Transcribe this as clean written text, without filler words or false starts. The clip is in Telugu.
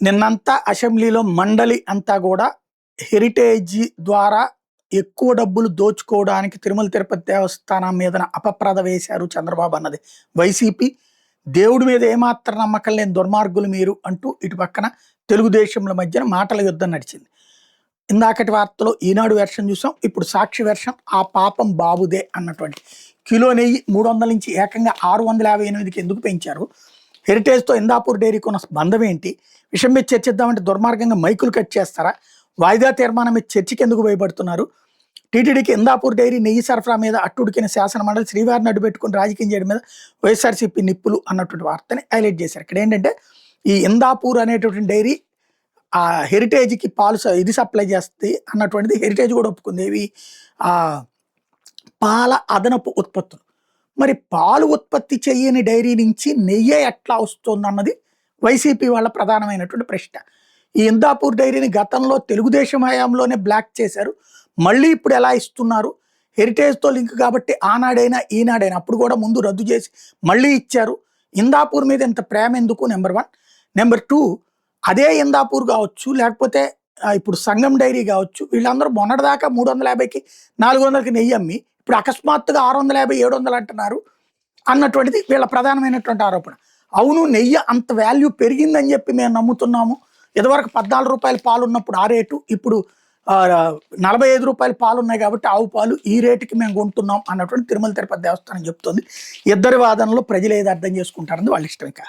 నిన్నంతా అసెంబ్లీలో మండలి అంతా కూడా హెరిటేజ్ ద్వారా ఎక్కువ డబ్బులు దోచుకోవడానికి తిరుమల తిరుపతి దేవస్థానం మీదన అపప్రద వేశారు చంద్రబాబు అన్నది వైసీపీ. దేవుడి మీద ఏమాత్రం నమ్మకం లేని దుర్మార్గులు మీరు అంటూ ఇటు పక్కన తెలుగుదేశంల మధ్యన మాటల యుద్ధం నడిచింది. ఇందాకటి వార్తలో ఈనాడు వెర్షన్ చూసాం, ఇప్పుడు సాక్షి వెర్షన్ ఆ పాపం బాబుదే అన్నటువంటి. కిలో నెయ్యి 300 నుంచి ఏకంగా 658కి ఎందుకు పెంచారు? హెరిటేజ్తో ఇందాపూర్ డైరీకి ఉన్న బంధం ఏంటి? విషయం మీద చర్చిద్దామంటే దుర్మార్గంగా మైకులు కట్ చేస్తారా? వాయిదా తీర్మానం మీద చర్చకి ఎందుకు భయపడుతున్నారు? టీటీడీకి ఇందాపూర్ డైరీ నెయ్యి సరఫరా మీద అట్టుడికిన శాసనమండలి శ్రీవారిని అడ్డుపెట్టుకుని రాజకీయం చేయడం మీద వైఎస్ఆర్సీపీ నిప్పులు అన్నటువంటి వార్తని హైలైట్ చేశారు. ఇక్కడ ఏంటంటే ఈ ఇందాపూర్ అనేటువంటి డైరీ ఆ హెరిటేజ్కి పాలు ఇది సప్లై చేస్తుంది అన్నటువంటిది హెరిటేజ్ కూడా ఒప్పుకుంది. ఇవి ఆ పాల అదనపు ఉత్పత్తులు. మరి పాలు ఉత్పత్తి చేయని డైరీ నుంచి నెయ్యే ఎట్లా వస్తుంది అన్నది వైసీపీ వాళ్ళ ప్రధానమైనటువంటి ప్రశ్న. ఈ ఇందాపూర్ డైరీని గతంలో తెలుగుదేశం హయాంలోనే బ్లాక్ చేశారు, మళ్ళీ ఇప్పుడు ఎలా ఇస్తున్నారు? హెరిటేజ్తో లింక్ కాబట్టి ఆనాడైనా ఈనాడైనా, అప్పుడు కూడా ముందు రద్దు చేసి మళ్ళీ ఇచ్చారు. ఇందాపూర్ మీద ఇంత ప్రేమ ఎందుకు? నెంబర్ 1. నెంబర్ 2, అదే ఇందాపూర్ కావచ్చు, లేకపోతే ఇప్పుడు సంగం డైరీ కావచ్చు, వీళ్ళందరూ మొన్నటిదాకా 350కి 400కి నెయ్యి అమ్మి ఇప్పుడు అకస్మాత్తుగా 650 700 అంటున్నారు అన్నటువంటిది వీళ్ళ ప్రధానమైనటువంటి ఆరోపణ. అవును, నెయ్యి అంత వాల్యూ పెరిగిందని చెప్పి మేము నమ్ముతున్నాము. ఇదివరకు 14 రూపాయల పాలు ఉన్నప్పుడు ఆ రేటు, ఇప్పుడు 45 రూపాయల పాలు ఉన్నాయి కాబట్టి ఆవు పాలు ఈ రేటుకి మేము కొంటున్నాం అన్నటువంటి తిరుమల తిరుపతి దేవస్థానం చెప్తుంది. ఇద్దరి వాదనలో ప్రజలు ఏది అర్థం చేసుకుంటారని వాళ్ళ ఇష్టం. ఇంకా